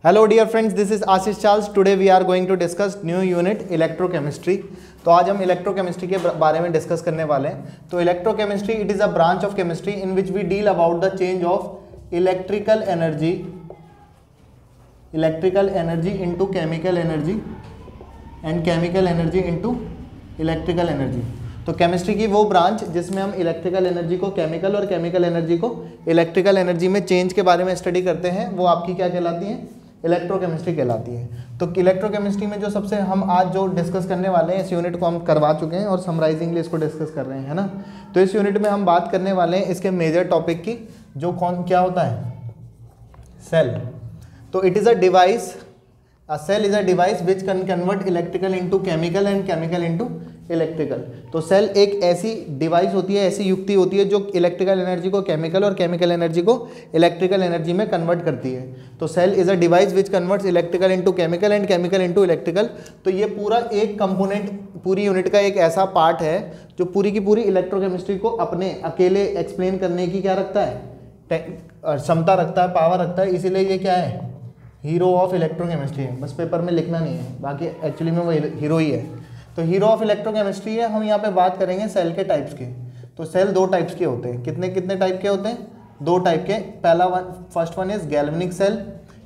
Hello dear friends, this is Ashish Charles. Today we are going to discuss new unit electrochemistry. तो आज हम electrochemistry के बारे में डिस्कस करने वाले हैं। तो electrochemistry it is a branch of chemistry in which we deal about the change of electrical energy into chemical energy and chemical energy into electrical energy. तो केमिस्ट्री की वो ब्रांच जिसमें हम इलेक्ट्रिकल एनर्जी को केमिकल और chemical energy को electrical energy में change के बारे में स्टडी करते हैं, वो आपकी क्या कहलाती है? इलेक्ट्रोकेमिस्ट्री कहलाती है। तो इलेक्ट्रोकेमिस्ट्री में जो सबसे हम आज जो डिस्कस करने वाले हैं, इस यूनिट को हम करवा चुके हैं और समराइजिंगली इसको डिस्कस कर रहे हैं, है ना। तो इस यूनिट में हम बात करने वाले हैं इसके मेजर टॉपिक की, जो क्या होता है? सेल। तो it is a device, a cell is a device which can convert electrical into chemical and chemical into electrical. तो सेल एक ऐसी डिवाइस होती है, ऐसी युक्ति होती है जो इलेक्ट्रिकल एनर्जी को केमिकल और केमिकल एनर्जी को इलेक्ट्रिकल एनर्जी में कन्वर्ट करती है। तो cell is a device which converts electrical into chemical and chemical into electrical. तो ये पूरा एक कंपोनेंट, पूरी यूनिट का एक ऐसा पार्ट है जो पूरी की पूरी इलेक्ट्रोकेमिस्ट्री को अपने अकेले एक्सप्लेन करने की क्या रखता है? क्षमता रखता है, पावर रखता है। इसीलिए ये क्या है? हीरो ऑफ इलेक्ट्रोकेमिस्ट्री है। बस पेपर में लिखना नहीं है, बाकी एक्चुअली में वो हीरो ही है। तो हीरो ऑफ इलेक्ट्रोकेमिस्ट्री है। हम यहाँ पे बात करेंगे सेल के टाइप्स की। तो सेल दो टाइप्स के होते हैं। कितने कितने टाइप के होते हैं? दो टाइप के। First one is galvanic cell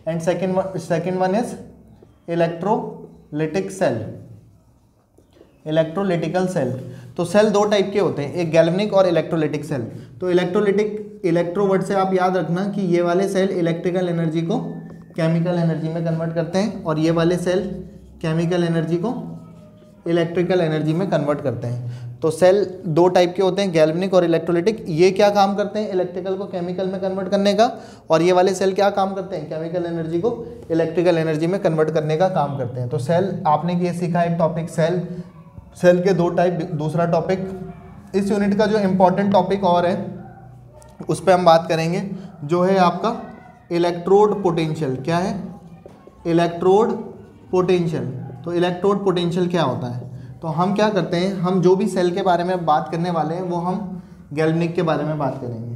and second one is electrolytic cell, electrolytical cell. तो सेल दो टाइप के होते हैं, एक गैल्वेनिक और इलेक्ट्रोलिटिक सेल। तो इलेक्ट्रोलिटिक, इलेक्ट्रो वर्ड से आप याद रखना कि ये वाले सेल इलेक्ट्रिकल एनर्जी को केमिकल एनर्जी में कन्वर्ट करते हैं और ये वाले सेल केमिकल एनर्जी को इलेक्ट्रिकल एनर्जी में कन्वर्ट करते हैं। तो सेल दो टाइप के होते हैं, गैल्वेनिक और इलेक्ट्रोलिटिक। ये क्या काम करते हैं? इलेक्ट्रिकल को केमिकल में कन्वर्ट करने का। और ये वाले सेल क्या काम करते हैं? केमिकल एनर्जी को इलेक्ट्रिकल एनर्जी में कन्वर्ट करने का काम करते हैं। तो सेल, आपने ये सीखा एक टॉपिक सेल, सेल के दो टाइप। दूसरा टॉपिक, इस यूनिट का जो इम्पोर्टेंट टॉपिक और है उस पर हम बात करेंगे, जो है आपका इलेक्ट्रोड पोटेंशियल। क्या है? Electrode potential. तो इलेक्ट्रोड पोटेंशियल क्या होता है? तो हम क्या करते हैं, हम जो भी सेल के बारे में बात करने वाले हैं वो हम गैल्वेनिक के बारे में बात करेंगे।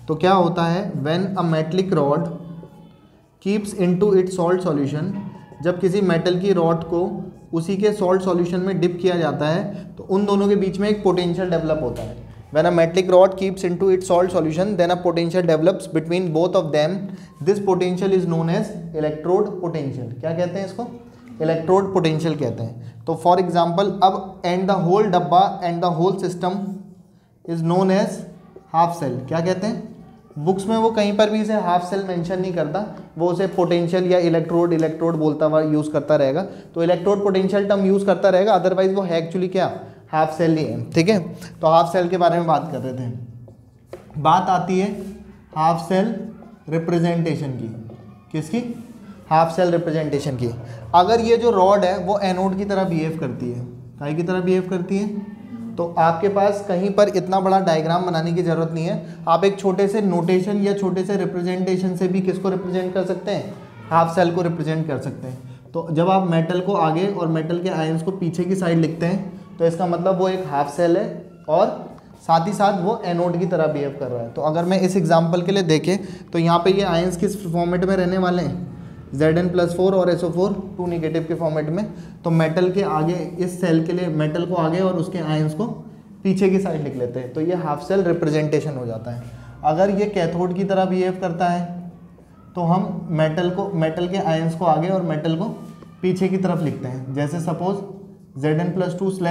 तो क्या होता है? When a metallic rod keeps into its salt solution, जब किसी मेटल की रॉड को उसी के सॉल्ट सॉल्यूशन में डिप किया जाता है तो उन दोनों के बीच में एक पोटेंशियल डेवलप होता है। When a metallic rod keeps into its salt solution, then a potential develops between both of them. This potential is known as electrode potential. क्या कहते हैं इसको? इलेक्ट्रोड पोटेंशियल कहते हैं। तो फॉर एग्जाम्पल, अब एंड द होल डब्बा and the whole system is known as half cell. क्या कहते हैं? बुक्स में वो कहीं पर भी इसे हाफ सेल मेंशन नहीं करता, वो उसे पोटेंशियल या इलेक्ट्रोड बोलता हुआ यूज़ करता रहेगा। तो इलेक्ट्रोड पोटेंशियल टर्म यूज़ करता रहेगा, अदरवाइज वो है एक्चुअली क्या? हाफ सेल ही है। ठीक है, तो हाफ सेल के बारे में बात कर रहे थे। बात आती है हाफ सेल रिप्रेजेंटेशन की। किसकी? हाफ सेल रिप्रेजेंटेशन की। अगर ये जो रॉड है वो एनोड की तरह बिहेव करती है, काहे की तरह बिहेव करती है? तो आपके पास कहीं पर इतना बड़ा डायग्राम बनाने की ज़रूरत नहीं है। आप एक छोटे से नोटेशन या छोटे से रिप्रेजेंटेशन से भी किसको रिप्रेजेंट कर सकते हैं? हाफ सेल को रिप्रेजेंट कर सकते हैं। तो जब आप मेटल को आगे और मेटल के आयंस को पीछे की साइड लिखते हैं तो इसका मतलब वो एक हाफ सेल है और साथ ही साथ वो एनोड की तरह बिहेव कर रहा है। तो अगर मैं इस एग्जांपल के लिए देखें तो यहाँ पे ये आयंस किस फॉर्मेट में रहने वाले हैं? Zn+4 और SO4 2 नेगेटिव के फॉर्मेट में। तो मेटल के आगे, इस सेल के लिए मेटल को आगे और उसके आयंस को पीछे की साइड लिख लेते हैं। तो ये हाफ सेल रिप्रेजेंटेशन हो जाता है। अगर ये कैथोड की तरह बिहेव करता है तो हम मेटल के आयंस को आगे और मेटल को पीछे की तरफ लिखते हैं। जैसे सपोज Zn+2/Zn।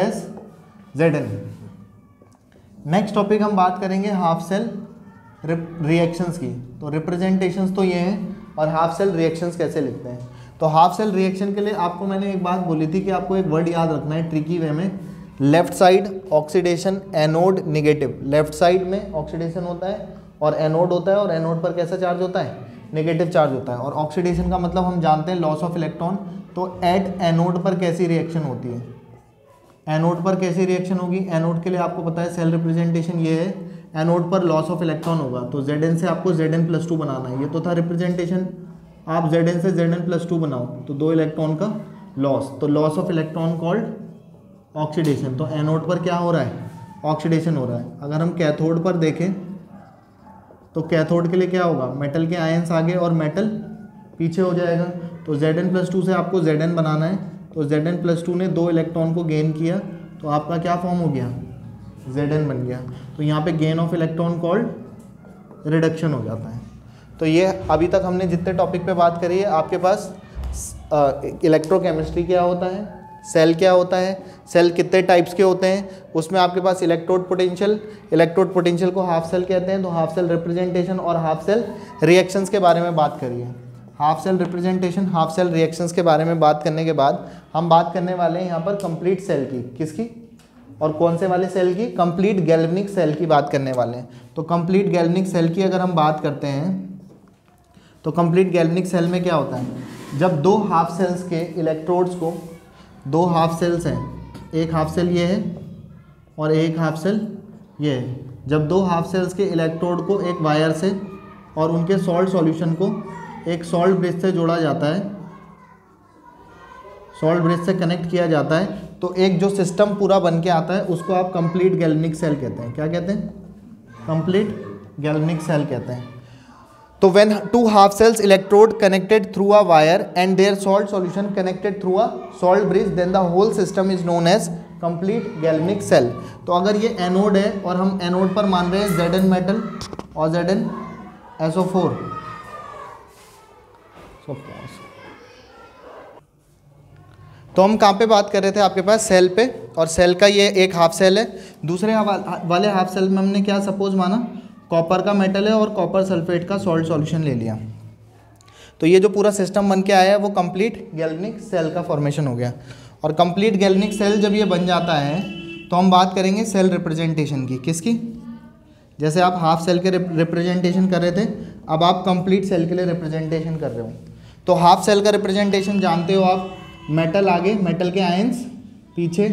नेक्स्ट टॉपिक हम बात करेंगे हाफ सेल रिएक्शंस की। तो रिप्रेजेंटेशंस तो ये हैं, और हाफ सेल रिएक्शंस कैसे लिखते हैं? तो हाफ सेल रिएक्शन के लिए आपको मैंने एक बात बोली थी कि आपको एक वर्ड याद रखना है ट्रिकी वे में। Left side oxidation, anode negative. Left side में ऑक्सीडेशन होता है और एनोड होता है, और एनोड पर कैसा चार्ज होता है? नेगेटिव चार्ज होता है। और ऑक्सीडेशन का मतलब हम जानते हैं लॉस ऑफ इलेक्ट्रॉन। तो एट एनोड पर कैसी रिएक्शन होती है? एनोड पर कैसी रिएक्शन होगी? एनोड के लिए आपको पता है सेल रिप्रेजेंटेशन ये है, एनोड पर लॉस ऑफ इलेक्ट्रॉन होगा। तो Zn से आपको Zn+2 बनाना है। ये तो था रिप्रेजेंटेशन। आप Zn से Zn+2 बनाओ तो 2 इलेक्ट्रॉन का लॉस, तो loss of electron called oxidation. तो एनोड पर क्या हो रहा है? ऑक्सीडेशन हो रहा है। अगर हम कैथोड पर देखें तो कैथोड के लिए क्या होगा? मेटल के आयंस आगे और मेटल पीछे हो जाएगा। तो Zn+2 से आपको Zn बनाना है, तो Zn+2 ने 2 इलेक्ट्रॉन को गेन किया, तो आपका क्या फॉर्म हो गया, Zn बन गया। तो यहाँ पे gain of electron called reduction हो जाता है। तो ये अभी तक हमने जितने टॉपिक पे बात करी है, आपके पास इलेक्ट्रोकेमिस्ट्री क्या होता है, सेल क्या होता है, सेल कितने टाइप्स के होते हैं, उसमें आपके पास इलेक्ट्रोड पोटेंशियल को हाफ सेल कहते हैं, तो हाफ सेल रिप्रेजेंटेशन और हाफ सेल रिएक्शंस के बारे में बात करिए। Half cell representation, half cell reactions के बारे में बात करने के बाद हम बात करने वाले हैं यहाँ पर कंप्लीट सेल की। किसकी और कौन से वाले सेल की, कंप्लीट गैल्वेनिक सेल की बात करने वाले हैं। तो कंप्लीट गैल्वेनिक सेल की अगर हम बात करते हैं तो कंप्लीट गैल्वेनिक सेल में क्या होता है, जब दो हाफ सेल्स के इलेक्ट्रोड्स को, दो हाफ सेल्स हैं, एक हाफ सेल ये है और एक हाफ सेल ये है, जब दो हाफ सेल्स के इलेक्ट्रोड को एक वायर से और उनके सॉल्ट सॉल्यूशन को एक सॉल्ट ब्रिज से जोड़ा जाता है, सॉल्ट ब्रिज से कनेक्ट किया जाता है, तो एक जो सिस्टम पूरा बन के आता है उसको आप कंप्लीट गैल्वेनिक सेल कहते हैं। क्या कहते हैं, कंप्लीट गैल्वेनिक सेल कहते हैं। तो when two half cells electrode connected through a wire and their salt solution connected through a salt bridge, then the whole system is known as complete galvanic cell। तो अगर ये anode है और हम anode पर मान रहे हैं Zn मेटल और ZnSO4, तो हम कहाँ पे बात कर रहे थे, आपके पास सेल पे, और सेल का ये एक हाफ सेल है। दूसरे वाले हाफ सेल में हमने क्या सपोज माना, कॉपर का मेटल है और कॉपर सल्फेट का सॉल्ट सॉल्यूशन ले लिया। तो ये जो पूरा सिस्टम बन के आया है वो कंप्लीट गैल्वेनिक सेल का फॉर्मेशन हो गया। और कंप्लीट गैल्वेनिक सेल जब ये बन जाता है तो हम बात करेंगे सेल रिप्रेजेंटेशन की। किसकी, जैसे आप हाफ सेल के रिप्रेजेंटेशन कर रहे थे, अब आप कंप्लीट सेल के लिए रिप्रेजेंटेशन कर रहे हो। तो हाफ सेल का रिप्रेजेंटेशन जानते हो आप, मेटल आगे, मेटल के आयंस पीछे,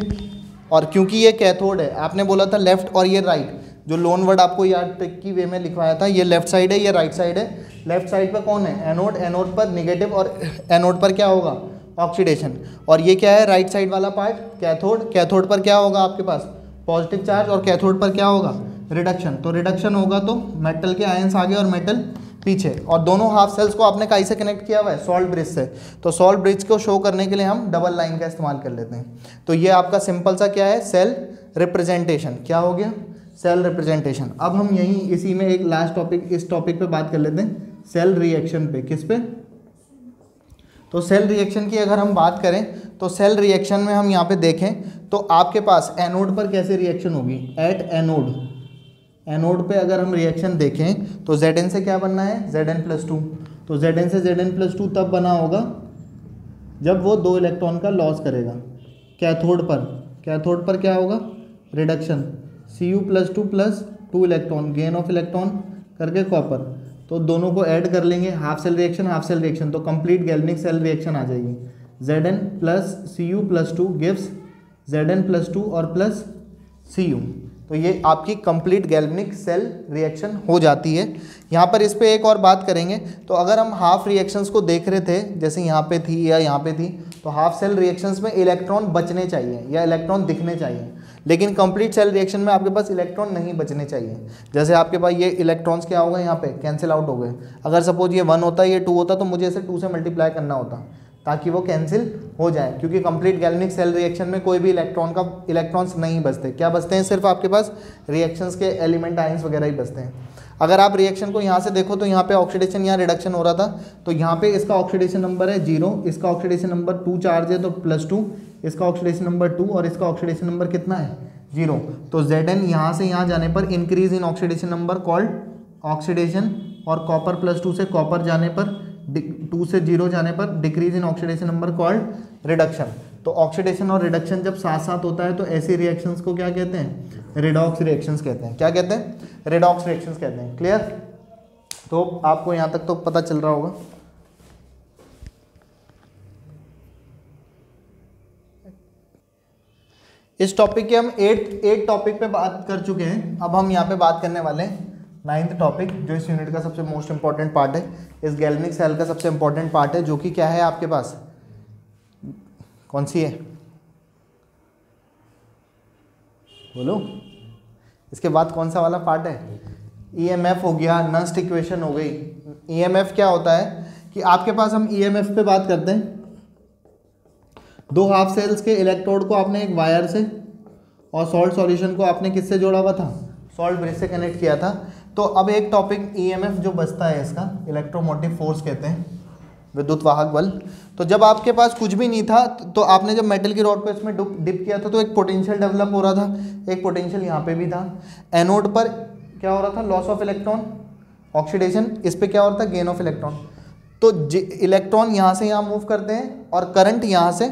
और क्योंकि ये कैथोड है, आपने बोला था लेफ्ट और ये राइट, जो लोन वर्ड आपको याद ट्रिक की वे में लिखवाया था, ये लेफ्ट साइड है, ये राइट साइड है। लेफ्ट साइड पर कौन है, एनोड, एनोड पर निगेटिव और एनोड पर क्या होगा, ऑक्सीडेशन। और ये क्या है, राइट साइड वाला पार्ट कैथोड, कैथोड पर क्या होगा आपके पास पॉजिटिव चार्ज और कैथोड पर क्या होगा रिडक्शन। तो रिडक्शन होगा तो मेटल के आयंस आगे और मेटल पीछे, और दोनों हाफ सेल्स को आपने काई से कनेक्ट किया हुआ है, सॉल्ट ब्रिज से। तो सॉल्ट ब्रिज को शो करने के लिए हम डबल लाइन का इस्तेमाल कर लेते हैं। तो ये आपका सिंपल सा क्या है, सेल रिप्रेजेंटेशन। क्या हो गया, सेल रिप्रेजेंटेशन। अब हम यहीं इसी में एक लास्ट टॉपिक, इस टॉपिक पे बात कर लेते हैं, सेल रिएक्शन पे। किस पे, तो सेल रिएक्शन की अगर हम बात करें तो सेल रिएक्शन में हम यहाँ पे देखें तो आपके पास एनोड पर कैसे रिएक्शन होगी, एट एनोड, एनोड पे अगर हम रिएक्शन देखें तो Zn से क्या बनना है, Zn+2। तो Zn से Zn+2 तब बना होगा जब वो 2 इलेक्ट्रॉन का लॉस करेगा। कैथोड पर, कैथोड पर क्या होगा, reduction, Cu+2 plus 2 electron, gain of electron करके कॉपर, तो दोनों को ऐड कर लेंगे, half cell reaction, half cell reaction, तो कंप्लीट गैल्वेनिक सेल रिएक्शन आ जाएगी। Zn plus Cu+2 gives Zn+2 और प्लस Cu। तो ये आपकी कंप्लीट गैल्वेनिक सेल रिएक्शन हो जाती है। यहाँ पर इस पे एक और बात करेंगे, तो अगर हम हाफ रिएक्शंस को देख रहे थे, जैसे यहाँ पे थी या यहाँ पे थी, तो हाफ सेल रिएक्शंस में इलेक्ट्रॉन बचने चाहिए या इलेक्ट्रॉन दिखने चाहिए, लेकिन कंप्लीट सेल रिएक्शन में आपके पास इलेक्ट्रॉन नहीं बचने चाहिए। जैसे आपके पास ये इलेक्ट्रॉन्स क्या होगा, यहाँ पे कैंसिल आउट हो गए। अगर सपोज ये 1 होता, ये 2 होता, तो मुझे इसे 2 से मल्टीप्लाई करना होता ताकि वो कैंसिल हो जाए, क्योंकि कंप्लीट गैल्वेनिक सेल रिएक्शन में कोई भी इलेक्ट्रॉन्स नहीं बचते। क्या बचते हैं, सिर्फ आपके पास रिएक्शंस के एलिमेंट आयंस वगैरह ही बचते हैं। अगर आप रिएक्शन को यहाँ से देखो तो यहाँ पे ऑक्सीडेशन, यहाँ रिडक्शन हो रहा था, तो यहाँ पे इसका ऑक्सीडेशन नंबर है 0, इसका ऑक्सीडेशन नंबर 2 चार्ज है तो +2, इसका ऑक्सीडेशन नंबर 2 और इसका ऑक्सीडेशन नंबर कितना है 0। तो Zn यहाँ से यहाँ जाने पर increase in oxidation number called oxidation, और कॉपर +2 से कॉपर जाने पर, 2 से 0 जाने पर decrease in oxidation number called reduction. तो ऑक्सीडेशन और रिडक्शन जब साथ साथ होता है तो ऐसी रिएक्शंस को क्या कहते हैं, रिडॉक्स रिएक्शंस कहते हैं। क्या कहते हैं, रिडॉक्स रिएक्शंस कहते हैं। क्लियर, तो आपको यहाँ तक तो पता चल रहा होगा। इस टॉपिक के हम 8 टॉपिक पे बात कर चुके हैं। अब हम यहाँ पे बात करने वाले हैं 9th टॉपिक, जो इस यूनिट का सबसे मोस्ट इंपॉर्टेंट पार्ट है, इस गैल्वेनिक सेल का सबसे इंपॉर्टेंट पार्ट है, जो कि क्या है आपके पास, कौन सी है, बोलो। इसके बाद कौन सा वाला पार्ट है, ईएमएफ हो गया, नस्ट इक्वेशन हो गई। ईएमएफ क्या होता है कि आपके पास हम ईएमएफ पे बात करते हैं, दो हाफ सेल्स के इलेक्ट्रोड को आपने एक वायर से और सॉल्ट सॉल्यूशन को आपने किससे जोड़ा हुआ था, सॉल्ट ब्रिज से कनेक्ट किया था। तो अब एक टॉपिक ईएमएफ जो बचता है इसका इलेक्ट्रोमोटिव फोर्स कहते हैं, विद्युत वाहक बल। तो जब आपके पास कुछ भी नहीं था तो आपने जब मेटल की रॉड को इसमें डिप किया था तो एक पोटेंशियल डेवलप हो रहा था, एक पोटेंशियल यहाँ पे भी था। एनोड पर क्या हो रहा था, लॉस ऑफ इलेक्ट्रॉन, ऑक्सीडेशन, इस पे क्या हो रहा था, गेन ऑफ इलेक्ट्रॉन। तो इलेक्ट्रॉन यहाँ से यहाँ मूव करते हैं और करंट यहाँ से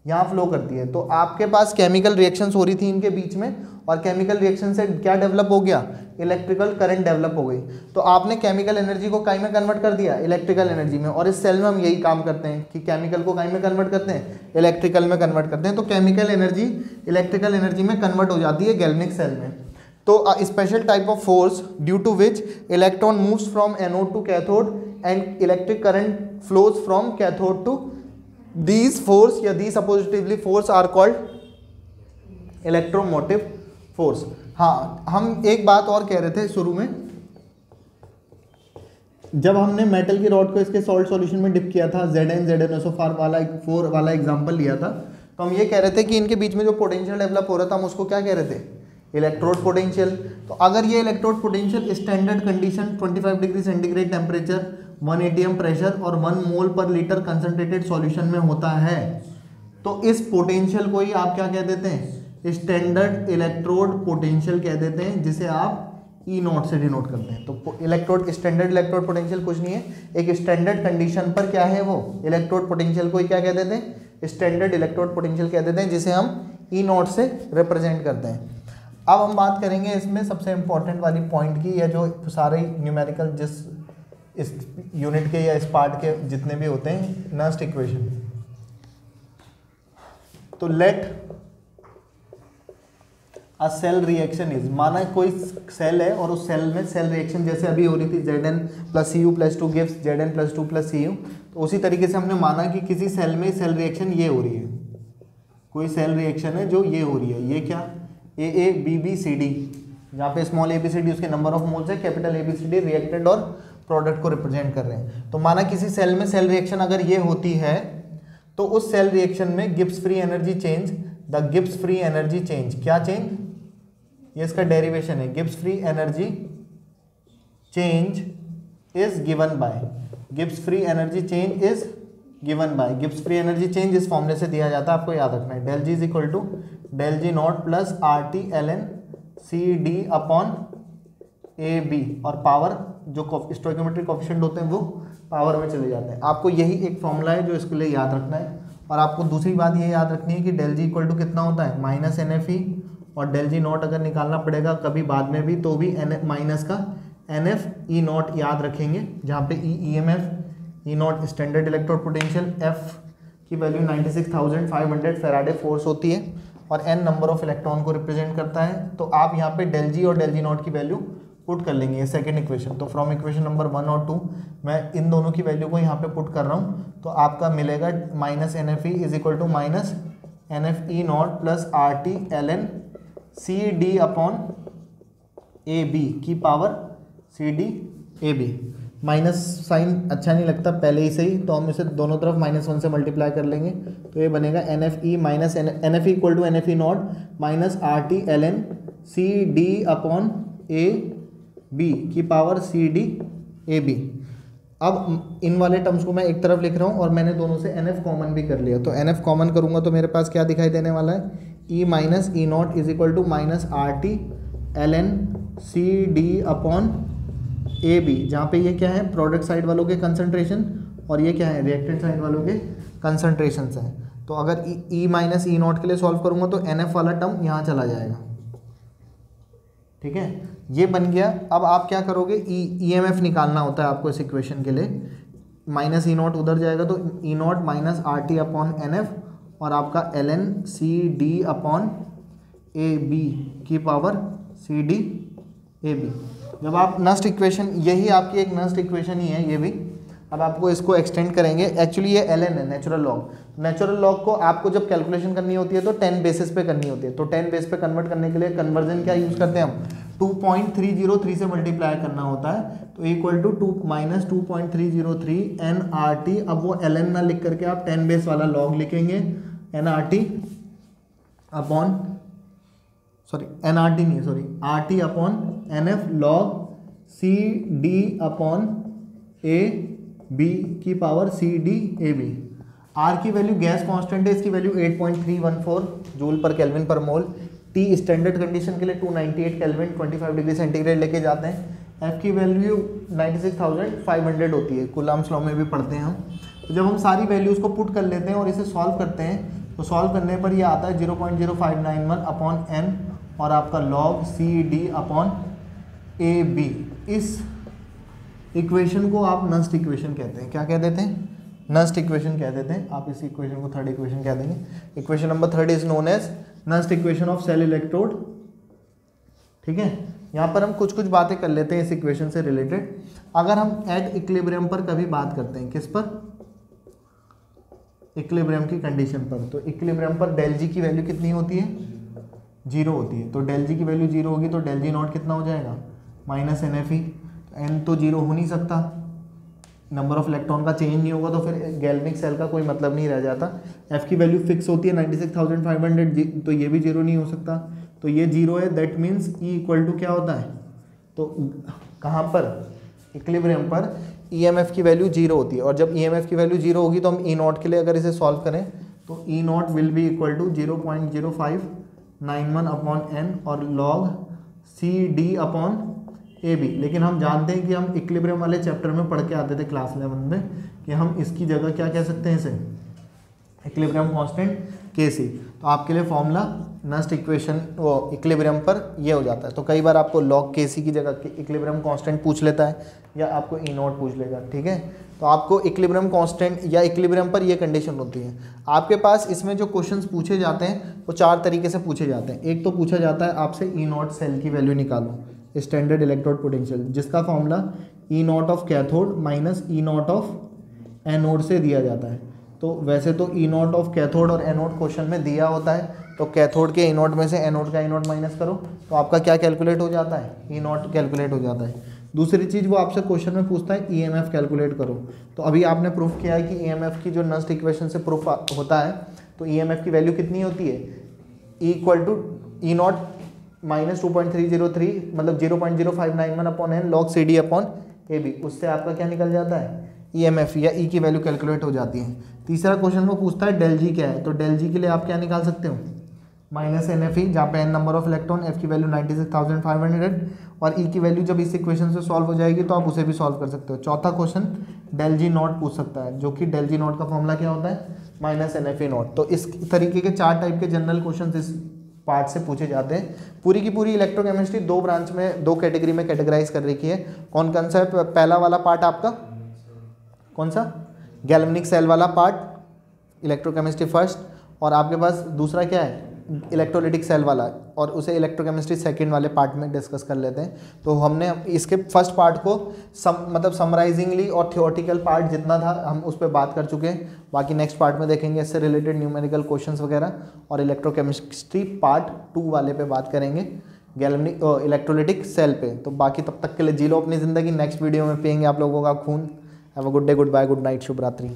यहाँ फ्लो करती है। तो आपके पास केमिकल रिएक्शंस हो रही थी इनके बीच में, और केमिकल रिएक्शन से क्या डेवलप हो गया, इलेक्ट्रिकल करंट डेवलप हो गई। तो आपने केमिकल एनर्जी को काई में कन्वर्ट कर दिया, इलेक्ट्रिकल एनर्जी में। और इस सेल में हम यही काम करते हैं कि केमिकल को काई में कन्वर्ट करते हैं, इलेक्ट्रिकल में कन्वर्ट करते हैं। तो केमिकल एनर्जी इलेक्ट्रिकल एनर्जी में कन्वर्ट हो जाती है गैल्वेनिक सेल में। तो special type of force due to which electron moves from anode to cathode and electric current flows from cathode to these force या these oppositively force are called electromotive force। हाँ, हम एक बात और कह रहे थे शुरू में, जब हमने मेटल की रॉड को इसके सॉल्ट सॉल्यूशन में डिप किया था, ZnZnSO4 वाला एग्जांपल लिया था, तो हम ये कह रहे थे कि इनके बीच में जो पोटेंशियल डेवलप हो रहा था हम उसको क्या कह रहे थे, इलेक्ट्रोड पोटेंशियल। तो अगर ये electrode potential standard condition 25 degree centigrade temperature, 1 atm pressure और 1 मोल पर लीटर कंसंट्रेटेड सॉल्यूशन में होता है, तो इस पोटेंशियल को ही आप क्या कह देते हैं, स्टैंडर्ड इलेक्ट्रोड पोटेंशियल कह देते हैं, जिसे आप ई नॉट से डिनोट करते हैं। तो इलेक्ट्रोड स्टैंडर्ड इलेक्ट्रोड पोटेंशियल कुछ नहीं है, एक स्टैंडर्ड कंडीशन पर क्या है वो इलेक्ट्रोड पोटेंशियल को ही क्या कह देते हैं, स्टैंडर्ड इलेक्ट्रोड पोटेंशियल कह देते हैं, जिसे हम ई नॉट से रिप्रेजेंट करते हैं। अब हम बात करेंगे इसमें सबसे इंपॉर्टेंट वाली पॉइंट की, या जो सारे न्यूमेरिकल जिस इस यूनिट के या इस पार्ट के जितने भी होते हैं, नर्स्ट इक्वेशन। तो let a cell reaction is, माना कोई सेल है और उस सेल में सेल रिएक्शन जैसे अभी हो रही थी Zn + Cu + 2 gives Zn + 2 + Cu, तो उसी तरीके से हमने माना कि किसी सेल में सेल रिएक्शन ये हो रही है, कोई सेल रिएक्शन है जो ये हो रही है, ये क्या AABBCD, जहाँ पे स्मॉल ABCD उसके नंबर ऑफ मोल्स है, कैपिटल ABCD रिएक्टेंट और प्रोडक्ट को रिप्रेजेंट कर रहे हैं। तो माना किसी सेल में सेल रिएक्शन अगर ये होती है तो उस सेल रिएक्शन में Gibbs free energy change, the Gibbs free energy change, क्या चेंज, ये इसका डेरिवेशन है, Gibbs free energy change is given by, Gibbs free energy change is given by, Gibbs free energy change इस फॉर्मूले से दिया जाता है, आपको याद रखना है, del G = del G naught + RT ln CD upon AB, और पावर जो स्टोइकोमेट्रिक कोएफिशिएंट होते हैं वो पावर में चले जाते हैं। आपको यही एक फॉर्मूला है जो इसके लिए याद रखना है। और आपको दूसरी बात ये याद रखनी है कि del G = कितना होता है, -NFE, और del G naught अगर निकालना पड़ेगा कभी बाद में भी तो भी माइनस का NF E naught याद रखेंगे, जहाँ पे EMF E naught standard electrode potential, F की वैल्यू 96,500 फैराडे फोर्स होती है, और N नंबर ऑफ इलेक्ट्रॉन को रिप्रेजेंट करता है। तो आप यहाँ पे del G और del G naught की वैल्यू पुट कर लेंगे, ये सेकंड इक्वेशन। तो फ्रॉम इक्वेशन नंबर 1 और 2 मैं इन दोनों की वैल्यू को यहाँ पे पुट कर रहा हूँ, तो आपका मिलेगा -NFE = -NFE naught + RT ln CD upon AB की power CD AB। Minus sign अच्छा नहीं लगता पहले ही से ही, तो हम इसे दोनों तरफ -1 से मल्टीप्लाई कर लेंगे, तो ये बनेगा NFE = NFE naught - RT ln CD upon AB की पावर CD AB। अब इन वाले टर्म्स को मैं एक तरफ लिख रहा हूँ और मैंने दोनों से NF कॉमन भी कर लिया, तो NF कॉमन करूँगा तो मेरे पास क्या दिखाई देने वाला है, E - E naught = -RT ln CD upon AB, जहाँ पे ये क्या है, प्रोडक्ट साइड वालों के कंसंट्रेशन, और ये क्या है, रिएक्टेंट साइड वालों के कंसंट्रेशन हैं। तो अगर E - E naught के लिए सॉल्व करूँगा तो NF वाला टर्म यहाँ चला जाएगा, ठीक है, ये बन गया। अब आप क्या करोगे, EMF निकालना होता है आपको इस इक्वेशन के लिए, -E naught उधर जाएगा तो E naught - RT upon NF, और आपका ln CD अपॉन AB की पावर CD AB। जब आप नस्ट इक्वेशन, यही आपकी एक नस्ट इक्वेशन ही है ये भी, अब आपको इसको एक्सटेंड करेंगे, एक्चुअली ये ln है, नेचुरल लॉग। नेचुरल लॉग को आपको जब कैलकुलेशन करनी होती है तो 10 बेसिस पे करनी होती है, तो 10 बेस पे कन्वर्ट करने के लिए कन्वर्जन क्या यूज़ करते हैं हम, 2.303 से मल्टीप्लाई करना होता है, तो इक्वल टू 2-2.303 nRT। अब वो ln ना लिख करके आप 10 बेस वाला लॉग लिखेंगे, nRT upon RT upon NF log CD upon AB की पावर CD/AB। R की वैल्यू गैस कांस्टेंट है, इसकी वैल्यू 8.314 जूल पर केल्विन पर मोल। T स्टैंडर्ड कंडीशन के लिए 298 केल्विन 25 डिग्री सेंटीग्रेड लेके जाते हैं। F की वैल्यू 96,500 होती है, कूलम्ब्स लॉ में भी पढ़ते हैं हम। तो जब हम सारी वैल्यूज़ को पुट कर लेते हैं और इसे सॉल्व करते हैं, तो सॉल्व करने पर ये आता है 0.0591 अपॉन n और आपका लॉग CD अपॉन AB। इस इक्वेशन को आप नस्ट इक्वेशन कहते हैं। क्या कह देते हैं? नस्ट इक्वेशन कह देते हैं। आप इस इक्वेशन को थर्ड इक्वेशन कह देंगे। Equation number 3 is known as Nernst equation of cell electrode. ठीक है, यहाँ पर हम कुछ कुछ बातें कर लेते हैं इस इक्वेशन से रिलेटेड। अगर हम एट इक्विलिब्रियम पर कभी बात करते हैं, किस पर? इक्विलिब्रियम की कंडीशन पर। तो इक्विलिब्रियम पर डेल जी की वैल्यू कितनी होती है? 0 होती है। तो डेल जी की वैल्यू 0 होगी तो डेल जी नॉट कितना हो जाएगा? Minus NFE। n तो 0 हो नहीं सकता, नंबर ऑफ इलेक्ट्रॉन का चेंज नहीं होगा, तो फिर गैल्वेनिक सेल का कोई मतलब नहीं रह जाता। F की वैल्यू फिक्स होती है 96,500, तो ये भी 0 नहीं हो सकता, तो ये 0 है। That means E equal to क्या होता है? तो कहाँ पर? इक्विलिब्रियम पर EMF की वैल्यू 0 होती है, और जब EMF की वैल्यू 0 होगी तो हम E नॉट के लिए अगर इसे सॉल्व करें तो E naught will be equal to 0.0591 upon n और लॉग CD अपॉन AB। लेकिन हम जानते हैं कि हम इक्विलिब्रियम वाले चैप्टर में पढ़ के आते थे क्लास 11 में कि हम इसकी जगह क्या कह सकते हैं? इसे इक्विलिब्रियम कांस्टेंट Kc। तो आपके लिए फॉर्मूला नस्ट इक्वेशन वो इक्विलिब्रियम पर ये हो जाता है। तो कई बार आपको लॉग Kc की जगह इक्विलिब्रियम कांस्टेंट पूछ लेता है, या आपको E नॉट पूछ लेगा। ठीक है, तो आपको इक्विलिब्रियम कांस्टेंट या इक्विलिब्रियम पर ये कंडीशन होती है। आपके पास इसमें जो क्वेश्चंस पूछे जाते हैं वो 4 तरीके से पूछे जाते हैं। एक तो पूछा जाता है आपसे E नॉट सेल की वैल्यू निकालो, स्टैंडर्ड इलेक्ट्रोड पोटेंशियल, जिसका formula E not of cathode minus E not of anode से दिया जाता है। तो वैसे तो E नॉट ऑफ कैथोड और एनोड क्वेश्चन में दिया होता है, तो कैथोड के E नॉट में से एनोड का E नॉट माइनस करो तो आपका क्या कैलकुलेट हो जाता है? E नॉट कैलकुलेट हो जाता है। दूसरी चीज़ वो आपसे क्वेश्चन में पूछता है EMF कैलकुलेट करो। तो अभी आपने प्रूफ किया है कि EMF की जो नस्ट इक्वेशन से प्रूफ होता है, तो EMF की वैल्यू कितनी होती है? E equal to E naught minus 2.303 मतलब 0.0591 upon n log CD upon AB। उससे आपका क्या निकल जाता है? EMF या E की वैल्यू कैलकुलेट हो जाती है। तीसरा क्वेश्चन वो पूछता है डेल जी क्या है, तो डेल जी के लिए आप क्या निकाल सकते हो? माइनस NFE, जहाँ पे n number of electron, F की वैल्यू 96,500 और E की वैल्यू जब इस इक्वेशन से सॉल्व हो जाएगी तो आप उसे भी सॉल्व कर सकते हो। चौथा क्वेश्चन डेल जी नॉट पूछ सकता है, जो कि डेल जी नॉट का फॉर्मूला क्या होता है? Minus NFE not. तो इस तरीके के 4 टाइप के जनरल क्वेश्चन इस पार्ट से पूछे जाते हैं। पूरी की पूरी इलेक्ट्रोकेमिस्ट्री 2 ब्रांच में 2 कैटेगरी में कैटेगराइज कर रखी है। कौन कौन सा है? पहला वाला पार्ट आपका कौन सा? गैल्वेनिक सेल वाला पार्ट, इलेक्ट्रोकेमिस्ट्री फर्स्ट, और आपके पास दूसरा क्या है? इलेक्ट्रोलिटिक सेल वाला, और उसे इलेक्ट्रोकेमिस्ट्री सेकंड वाले पार्ट में डिस्कस कर लेते हैं। तो हमने इसके फर्स्ट पार्ट को मतलब समराइजिंगली और थियोरेटिकल पार्ट जितना था हम उस पर बात कर चुके हैं। बाकी नेक्स्ट पार्ट में देखेंगे इससे रिलेटेड न्यूमेरिकल क्वेश्चंस वगैरह, और इलेक्ट्रोकेमिस्ट्री पार्ट 2 वाले पे बात करेंगे गैल्वेनिक इलेक्ट्रोलिटिक सेल पे। तो बाकी तब तक के लिए जी लो अपनी ज़िंदगी। नेक्स्ट वीडियो में पियेंगे आप लोगों का खून। Have a good day, good bye, good night, शुभ रात्रि।